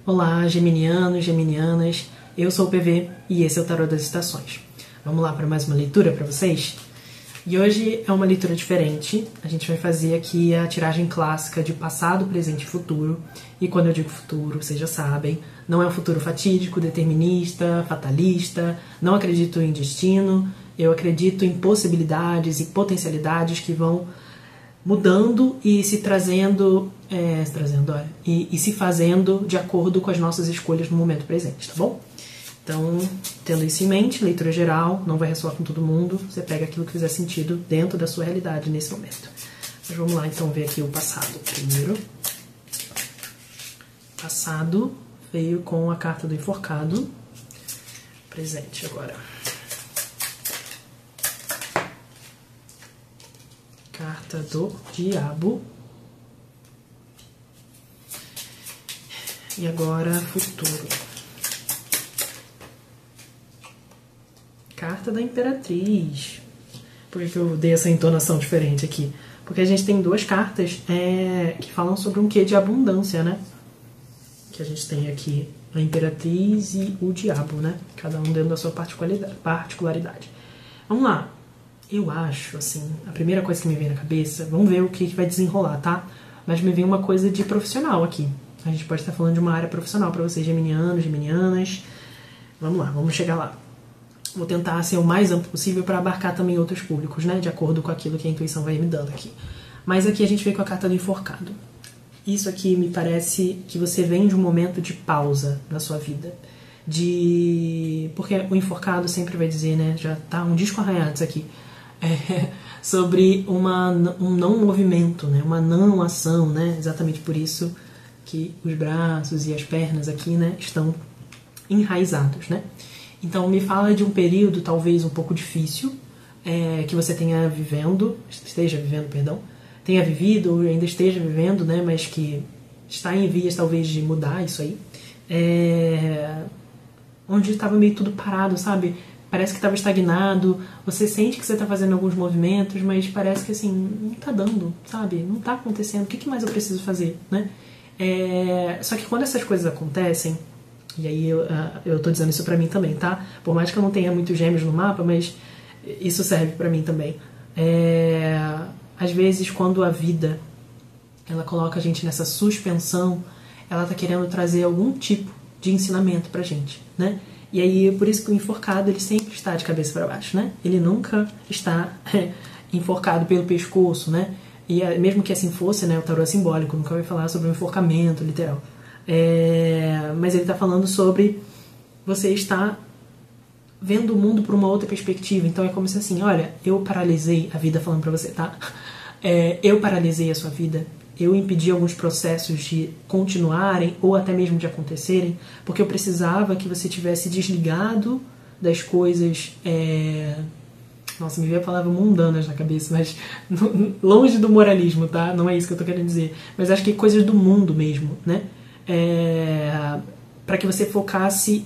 Olá, geminianos, geminianas, eu sou o PV e esse é o Tarô das Estações. Vamos lá para mais uma leitura para vocês? E hoje é uma leitura diferente, a gente vai fazer aqui a tiragem clássica de passado, presente e futuro. E quando eu digo futuro, vocês já sabem, não é um futuro fatídico, determinista, fatalista, não acredito em destino, eu acredito em possibilidades e potencialidades que vão mudando e se trazendo, e se fazendo de acordo com as nossas escolhas no momento presente, tá bom? Então, tendo isso em mente, leitura geral, não vai ressoar com todo mundo, você pega aquilo que fizer sentido dentro da sua realidade nesse momento. Mas vamos lá então ver aqui o passado primeiro. Passado veio com a carta do enforcado, presente agora. Carta do diabo. E agora, futuro. Carta da Imperatriz. Por que eu dei essa entonação diferente aqui? Porque a gente tem duas cartas que falam sobre um quê de abundância, né? Que a gente tem aqui a Imperatriz e o diabo, né? Cada um dentro da sua particularidade. Vamos lá. Eu acho, assim, a primeira coisa que me vem na cabeça, vamos ver o que vai desenrolar, tá? Mas me vem uma coisa de profissional aqui. A gente pode estar falando de uma área profissional para vocês, geminianos, geminianas. Vamos lá, vamos chegar lá. Vou tentar ser o mais amplo possível para abarcar também outros públicos, né? De acordo com aquilo que a intuição vai me dando aqui. Mas aqui a gente vem com a carta do enforcado. Isso aqui me parece que você vem de um momento de pausa na sua vida. Porque o enforcado sempre vai dizer, né? Já tá um disco arranhado isso aqui. Sobre um não movimento, né? Uma não ação, né? Exatamente por isso que os braços e as pernas aqui, né, estão enraizados, né? Então me fala de um período talvez um pouco difícil que você esteja vivendo, tenha vivido ou ainda esteja vivendo, né? Mas que está em vias talvez de mudar isso aí, onde estava meio tudo parado, sabe? Parece que estava estagnado, você sente que você está fazendo alguns movimentos, mas parece que assim, não está dando, sabe? Não está acontecendo, o que mais eu preciso fazer, né? Só que quando essas coisas acontecem, e aí eu tô dizendo isso pra mim também, tá? Por mais que eu não tenha muitos gêmeos no mapa, mas isso serve pra mim também. Às vezes, quando a vida ela coloca a gente nessa suspensão, ela tá querendo trazer algum tipo de ensinamento pra gente, né? E aí, por isso que o enforcado, ele sempre está de cabeça para baixo, né? Ele nunca está enforcado pelo pescoço, né? E mesmo que assim fosse, né? O tarô é simbólico, nunca vai falar sobre um enforcamento literal. Mas ele está falando sobre você estar vendo o mundo por uma outra perspectiva. Então é como se assim, olha, eu paralisei a vida, falando para você, tá? Eu paralisei a sua vida. Eu impedi alguns processos de continuarem ou até mesmo de acontecerem, porque eu precisava que você tivesse desligado das coisas... Nossa, me veio a palavra mundanas na cabeça, mas longe do moralismo, tá? Não é isso que eu tô querendo dizer. Mas acho que coisas do mundo mesmo, né? Para que você focasse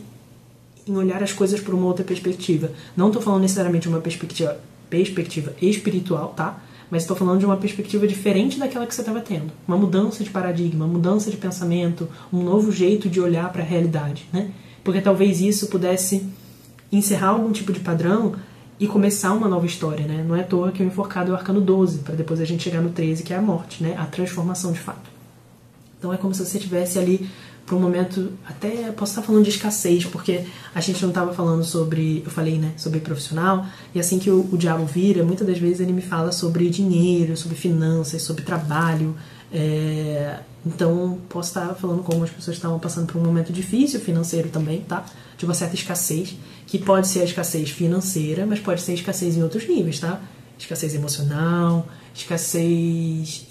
em olhar as coisas por uma outra perspectiva. Não tô falando necessariamente de uma perspectiva espiritual, tá? Mas estou falando de uma perspectiva diferente daquela que você estava tendo. Uma mudança de paradigma, uma mudança de pensamento, um novo jeito de olhar para a realidade, né? Porque talvez isso pudesse encerrar algum tipo de padrão e começar uma nova história, né? Não é à toa que o enforcado é o arcano 12, para depois a gente chegar no 13, que é a morte, né? A transformação de fato. Então é como se você estivesse ali para um momento, até posso estar falando de escassez, porque a gente não estava falando sobre, eu falei, né, sobre profissional, e assim que o diabo vira, muitas das vezes ele me fala sobre dinheiro, sobre finanças, sobre trabalho, então posso estar falando como as pessoas estavam passando por um momento difícil financeiro também, tá? De uma certa escassez, que pode ser a escassez financeira, mas pode ser escassez em outros níveis, tá? Escassez emocional, escassez...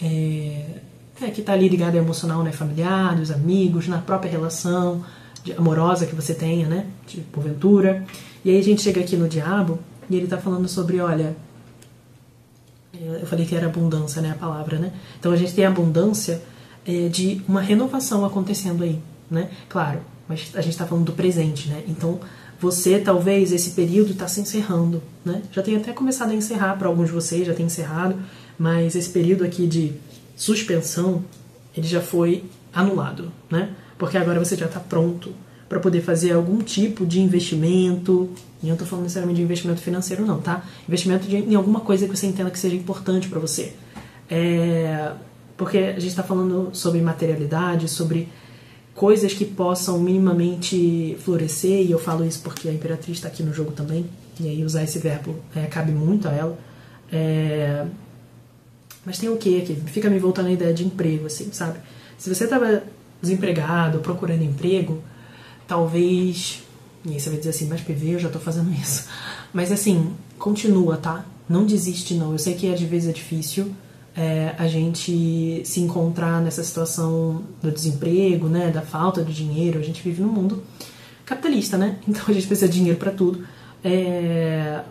que está ali ligado ao emocional, né, familiar, dos amigos, na própria relação amorosa que você tenha, né, de porventura. E aí a gente chega aqui no diabo e ele está falando sobre, olha, eu falei que era abundância, né, a palavra, né? Então a gente tem a abundância de uma renovação acontecendo aí, né? Claro, mas a gente está falando do presente, né? Então você, talvez, esse período está se encerrando, né? Já tem até começado a encerrar para alguns de vocês, já tem encerrado, mas esse período aqui de suspensão, ele já foi anulado, né? porque agora você já está pronto para poder fazer algum tipo de investimento. E eu não tô falando necessariamente de investimento financeiro não, tá? Investimento em alguma coisa que você entenda que seja importante para você. Porque a gente está falando sobre materialidade, sobre coisas que possam minimamente florescer, e eu falo isso porque a Imperatriz está aqui no jogo também, e aí usar esse verbo cabe muito a ela. Mas tem o que aqui? Fica me voltando a ideia de emprego, assim, sabe? Se você estava desempregado, procurando emprego, talvez... E aí você vai dizer assim, mas PV, eu já tô fazendo isso. Mas assim, continua, tá? Não desiste, não. Eu sei que às vezes é difícil a gente se encontrar nessa situação do desemprego, né? Da falta de dinheiro. A gente vive num mundo capitalista, né? Então a gente precisa de dinheiro pra tudo.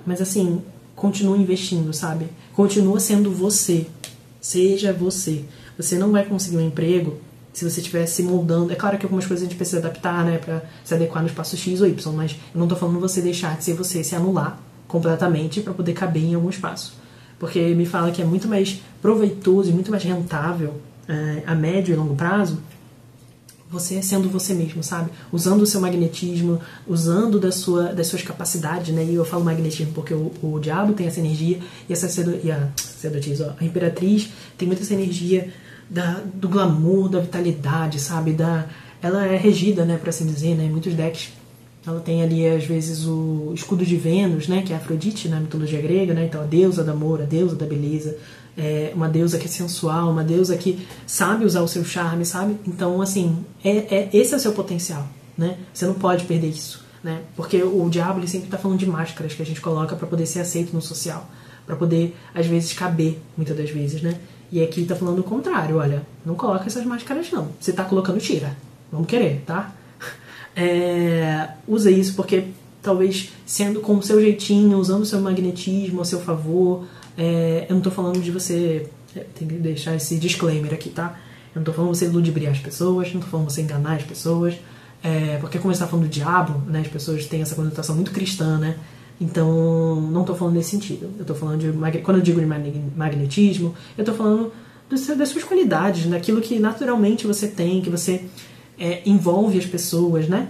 Mas assim, continua investindo, sabe? Continua sendo você. Seja você. Você não vai conseguir um emprego se você estiver se moldando. É claro que algumas coisas a gente precisa adaptar, né, pra se adequar no espaço X ou Y, mas eu não tô falando você deixar de ser você, se anular completamente pra poder caber em algum espaço. Porque me fala que é muito mais proveitoso e muito mais rentável a médio e longo prazo você sendo você mesmo, sabe? Usando o seu magnetismo, usando das suas capacidades, né? E eu falo magnetismo porque o diabo tem essa energia e a sacerdotisa, a Imperatriz tem muita essa energia do glamour, da vitalidade, sabe? Ela é regida, né, por assim dizer, né, em muitos decks. Ela tem ali, às vezes, o escudo de Vênus, né, que é Afrodite na mitologia grega, né? Então a deusa do amor, a deusa da beleza, uma deusa que é sensual, uma deusa que sabe usar o seu charme, sabe? Então, assim, esse é o seu potencial, né? Você não pode perder isso, né? Porque o diabo, ele sempre tá falando de máscaras que a gente coloca para poder ser aceito no social, para poder, às vezes, caber, muitas das vezes, né? E aqui tá falando o contrário, olha, não coloca essas máscaras não. Você tá colocando, tira. Vamos querer, tá? Usa isso porque talvez sendo com o seu jeitinho, usando o seu magnetismo a seu favor. Eu não tô falando de você... Tem que deixar esse disclaimer aqui, tá? Eu não tô falando você ludibriar as pessoas, não tô falando você enganar as pessoas. Porque como a gente tá falando do diabo, né, as pessoas têm essa conotação muito cristã, né? Então, não estou falando nesse sentido. Eu estou falando quando eu digo de magnetismo, eu estou falando das suas qualidades, daquilo que naturalmente você tem, que você envolve as pessoas, né?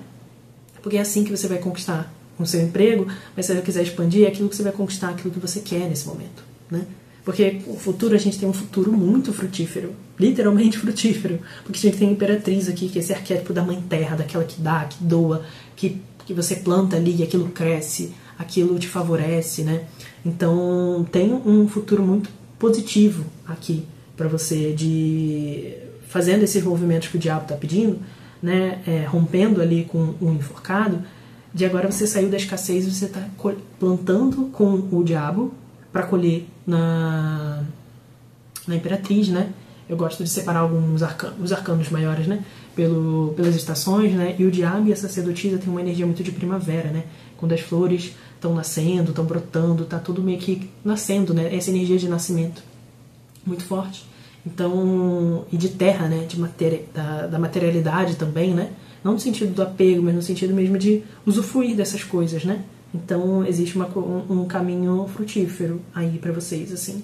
Porque é assim que você vai conquistar o seu emprego, mas se você quiser expandir, é aquilo que você vai conquistar, aquilo que você quer nesse momento, né? Porque o futuro, a gente tem um futuro muito frutífero, literalmente frutífero, porque a gente tem a Imperatriz aqui, que é esse arquétipo da mãe terra, daquela que dá, que doa, que você planta ali e aquilo cresce, aquilo te favorece, né? Então tem um futuro muito positivo aqui para você, de fazendo esses movimentos que o diabo está pedindo, né? Rompendo ali com o enforcado, de agora você saiu da escassez e você está plantando com o diabo para colher na Imperatriz, né? Eu gosto de separar alguns os arcanos maiores, né? Pelas estações, né? E o diabo e a sacerdotisa tem uma energia muito de primavera, né? Quando as flores estão nascendo, estão brotando, tá tudo meio que nascendo, né? Essa energia de nascimento muito forte. Então, e de terra, né? Da materialidade também, né? Não no sentido do apego, mas no sentido mesmo de usufruir dessas coisas, né? Então, existe um caminho frutífero aí pra vocês, assim.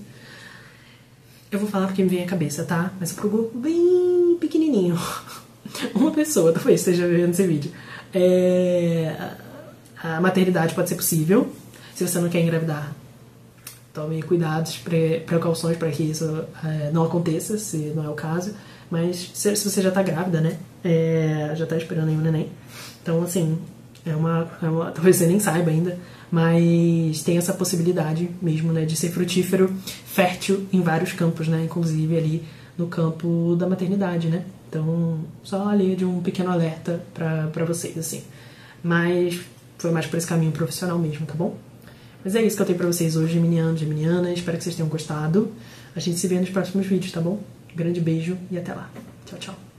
Eu vou falar porque me vem à cabeça, tá? Mas pro grupo bem pequenininho. Uma pessoa, talvez esteja vendo esse vídeo. A maternidade pode ser possível. Se você não quer engravidar, tome cuidados, precauções para que isso não aconteça, se não é o caso. Mas se você já tá grávida, né? Já tá esperando aí um neném. Então, assim, talvez você nem saiba ainda, mas tem essa possibilidade mesmo, né, de ser frutífero, fértil em vários campos, né, inclusive ali no campo da maternidade, né. Então, só ali de um pequeno alerta pra vocês, assim. Mas foi mais por esse caminho profissional mesmo, tá bom? Mas é isso que eu tenho pra vocês hoje, geminianos, geminianas. Espero que vocês tenham gostado. A gente se vê nos próximos vídeos, tá bom? Um grande beijo e até lá. Tchau, tchau.